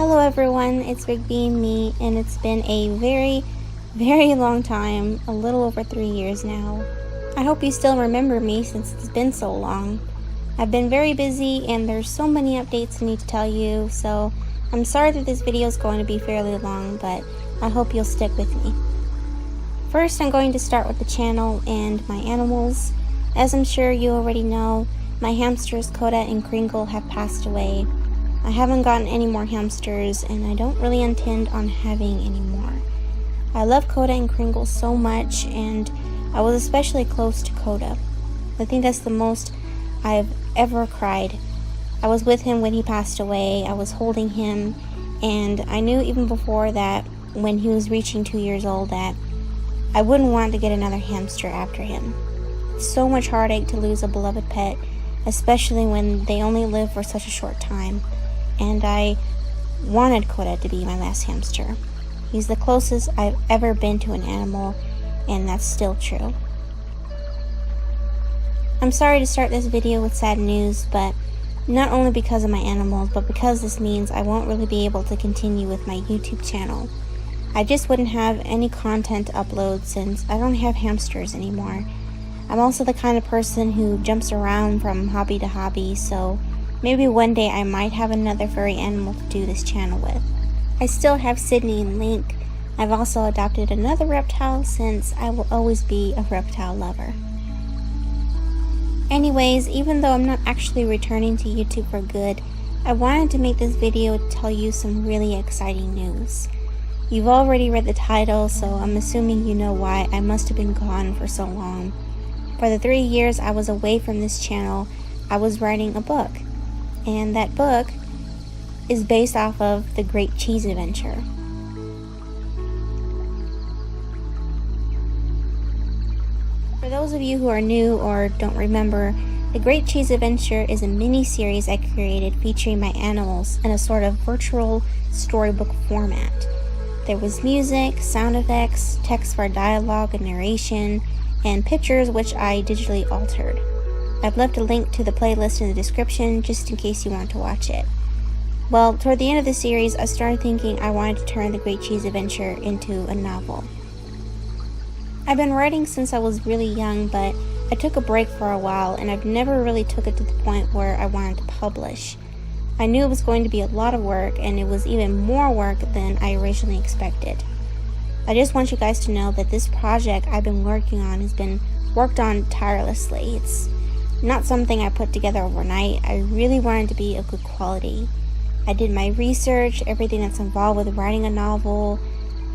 Hello everyone, it's Rigby and me, and it's been a very long time, a little over 3 years now. I hope you still remember me since it's been so long. I've been very busy and there's so many updates I need to tell you, so I'm sorry that this video is going to be fairly long, but I hope you'll stick with me. First, I'm going to start with the channel and my animals. As I'm sure you already know, my hamsters Coda and Kringle have passed away. I haven't gotten any more hamsters, and I don't really intend on having any more. I love Coda and Kringle so much, and I was especially close to Coda. I think that's the most I've ever cried. I was with him when he passed away, I was holding him, and I knew even before that, when he was reaching 2 years old, that I wouldn't want to get another hamster after him. It's so much heartache to lose a beloved pet, especially when they only live for such a short time. And I wanted Coda to be my last hamster. He's the closest I've ever been to an animal, and that's still true. I'm sorry to start this video with sad news, but not only because of my animals, but because this means I won't really be able to continue with my YouTube channel. I just wouldn't have any content to upload since I don't have hamsters anymore. I'm also the kind of person who jumps around from hobby to hobby, so maybe one day I might have another furry animal to do this channel with. I still have Sydney and Link. I've also adopted another reptile since I will always be a reptile lover. Anyways, even though I'm not actually returning to YouTube for good, I wanted to make this video to tell you some really exciting news. You've already read the title, so I'm assuming you know why I must have been gone for so long. For the 3 years I was away from this channel, I was writing a book. And that book is based off of The Great Cheese Adventure. For those of you who are new or don't remember, The Great Cheese Adventure is a mini-series I created featuring my animals in a sort of virtual storybook format. There was music, sound effects, text for dialogue and narration, and pictures which I digitally altered. I've left a link to the playlist in the description just in case you want to watch it. Well, toward the end of the series, I started thinking I wanted to turn The Great Cheese Adventure into a novel. I've been writing since I was really young, but I took a break for a while and I've never really took it to the point where I wanted to publish. I knew it was going to be a lot of work, and it was even more work than I originally expected. I just want you guys to know that this project I've been working on has been worked on tirelessly. It's not something I put together overnight. I really wanted to be of good quality. I did my research, everything that's involved with writing a novel,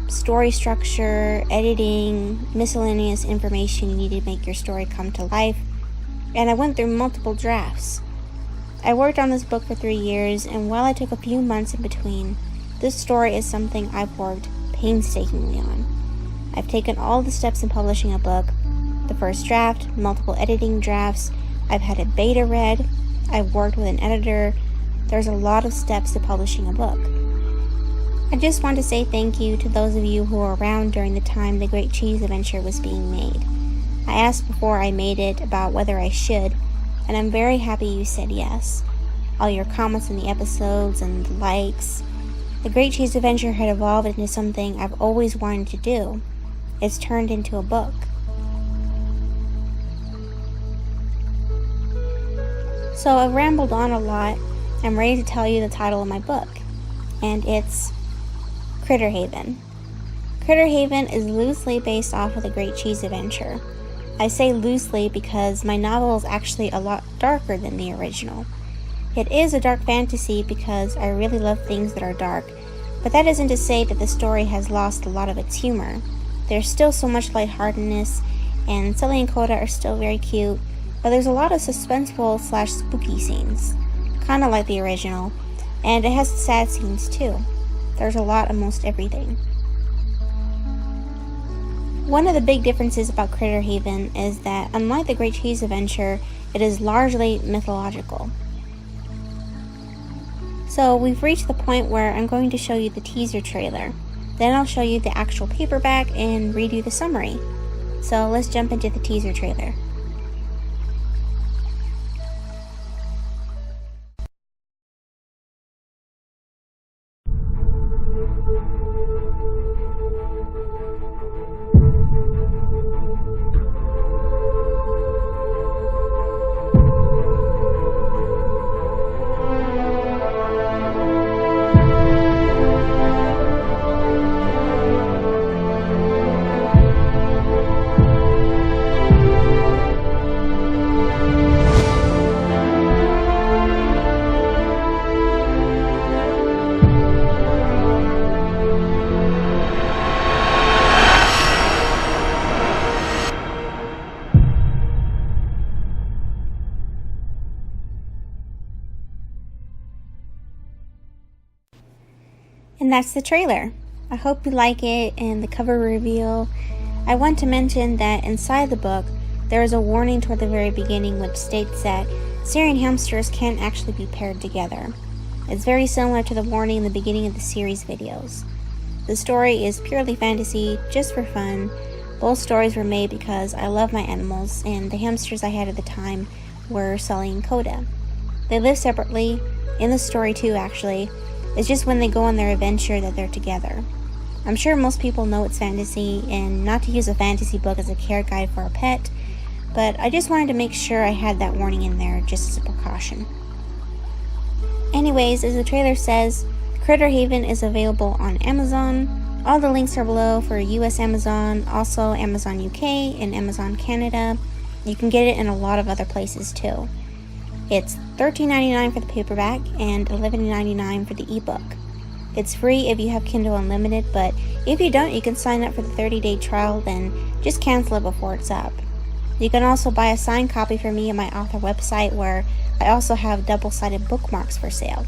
story structure, editing, miscellaneous information you need to make your story come to life, and I went through multiple drafts. I worked on this book for 3 years, and while I took a few months in between, this story is something I've worked painstakingly on. I've taken all the steps in publishing a book: the first draft, multiple editing drafts, I've had it beta read, I've worked with an editor. There's a lot of steps to publishing a book. I just want to say thank you to those of you who were around during the time The Great Cheese Adventure was being made. I asked before I made it about whether I should, and I'm very happy you said yes. All your comments in the episodes and the likes. The Great Cheese Adventure had evolved into something I've always wanted to do. It's turned into a book. So I've rambled on a lot. I'm ready to tell you the title of my book, and it's Critter Haven. Critter Haven is loosely based off of The Great Cheese Adventure. I say loosely because my novel is actually a lot darker than the original. It is a dark fantasy because I really love things that are dark, but that isn't to say that the story has lost a lot of its humor. There's still so much lightheartedness, and Sully and Coda are still very cute, but there's a lot of suspenseful / spooky scenes, kind of like the original, and it has sad scenes too. There's a lot of most everything. One of the big differences about Critter Haven is that, unlike The Great Cheese Adventure, it is largely mythological. So we've reached the point where I'm going to show you the teaser trailer. Then I'll show you the actual paperback and read you the summary. So let's jump into the teaser trailer. And that's the trailer. I hope you like it and the cover reveal. I want to mention that inside the book, there is a warning toward the very beginning which states that Syrian hamsters can't actually be paired together. It's very similar to the warning in the beginning of the series videos. The story is purely fantasy, just for fun. Both stories were made because I love my animals, and the hamsters I had at the time were Sully and Coda. They live separately, in the story too actually. It's just when they go on their adventure that they're together. I'm sure most people know it's fantasy and not to use a fantasy book as a care guide for a pet, but I just wanted to make sure I had that warning in there just as a precaution. Anyways, as the trailer says, Critter Haven is available on Amazon. All the links are below for US Amazon, also Amazon UK and Amazon Canada. You can get it in a lot of other places too. It's $13.99 for the paperback and $11.99 for the ebook. It's free if you have Kindle Unlimited, but if you don't, you can sign up for the 30-day trial, then just cancel it before it's up. You can also buy a signed copy from me on my author website, where I also have double-sided bookmarks for sale.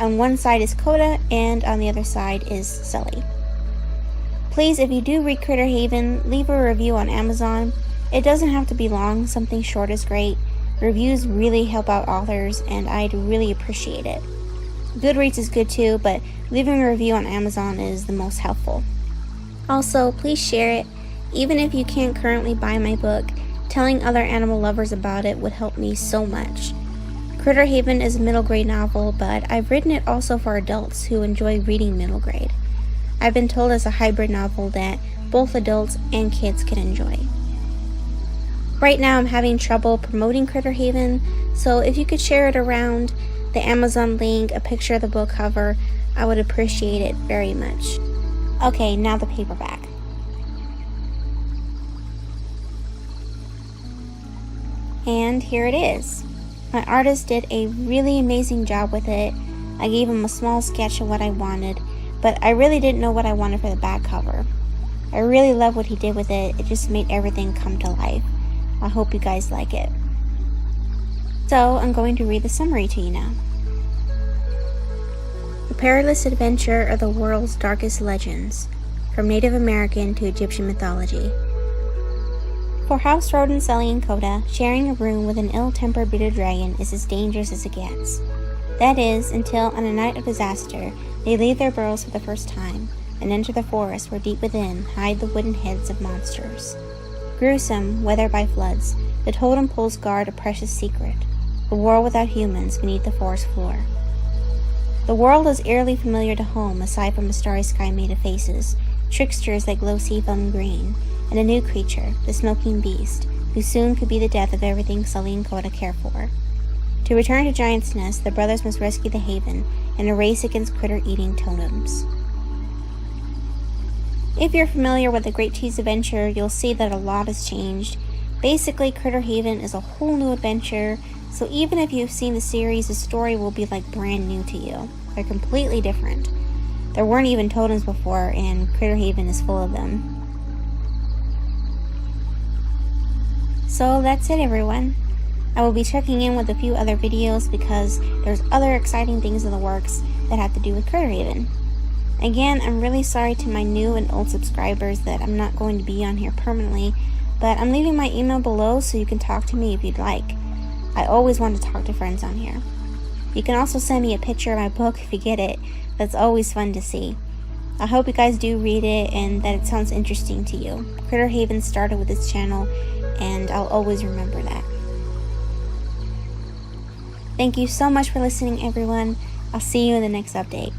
On one side is Coda, and on the other side is Sully. Please, if you do read Critter Haven, leave a review on Amazon. It doesn't have to be long, something short is great. Reviews really help out authors, and I'd really appreciate it. Goodreads is good too, but leaving a review on Amazon is the most helpful. Also, please share it. Even if you can't currently buy my book, telling other animal lovers about it would help me so much. Critter Haven is a middle grade novel, but I've written it also for adults who enjoy reading middle grade. I've been told it's a hybrid novel that both adults and kids can enjoy. Right now I'm having trouble promoting Critter Haven, so if you could share it around, the Amazon link, a picture of the book cover, I would appreciate it very much. Okay, now the paperback. And here it is. My artist did a really amazing job with it. I gave him a small sketch of what I wanted, but I really didn't know what I wanted for the back cover. I really love what he did with it. It just made everything come to life. I hope you guys like it. So, I'm going to read the summary to you now. The perilous adventure of the world's darkest legends, from Native American to Egyptian mythology. For house rodent Sully and Coda, sharing a room with an ill-tempered bearded dragon is as dangerous as it gets. That is, until on a night of disaster, they leave their burrows for the first time, and enter the forest where deep within hide the wooden heads of monsters. Gruesome, weathered by floods, the totem poles guard a precious secret, a world without humans beneath the forest floor. The world is eerily familiar to home, aside from a starry sky made of faces, tricksters that glow seafoam green, and a new creature, the smoking beast, who soon could be the death of everything Sully and Coda care for. To return to Giant's Nest, the brothers must rescue the haven in a race against critter-eating totems. If you're familiar with the Great Cheese Adventure, you'll see that a lot has changed. Basically, Critter Haven is a whole new adventure, so even if you've seen the series, the story will be like brand new to you. They're completely different. There weren't even totems before, and Critter Haven is full of them. So that's it, everyone. I will be checking in with a few other videos because there's other exciting things in the works that have to do with Critter Haven. Again, I'm really sorry to my new and old subscribers that I'm not going to be on here permanently, but I'm leaving my email below so you can talk to me if you'd like. I always want to talk to friends on here. You can also send me a picture of my book if you get it. That's always fun to see. I hope you guys do read it and that it sounds interesting to you. Critter Haven started with this channel, and I'll always remember that. Thank you so much for listening, everyone. I'll see you in the next update.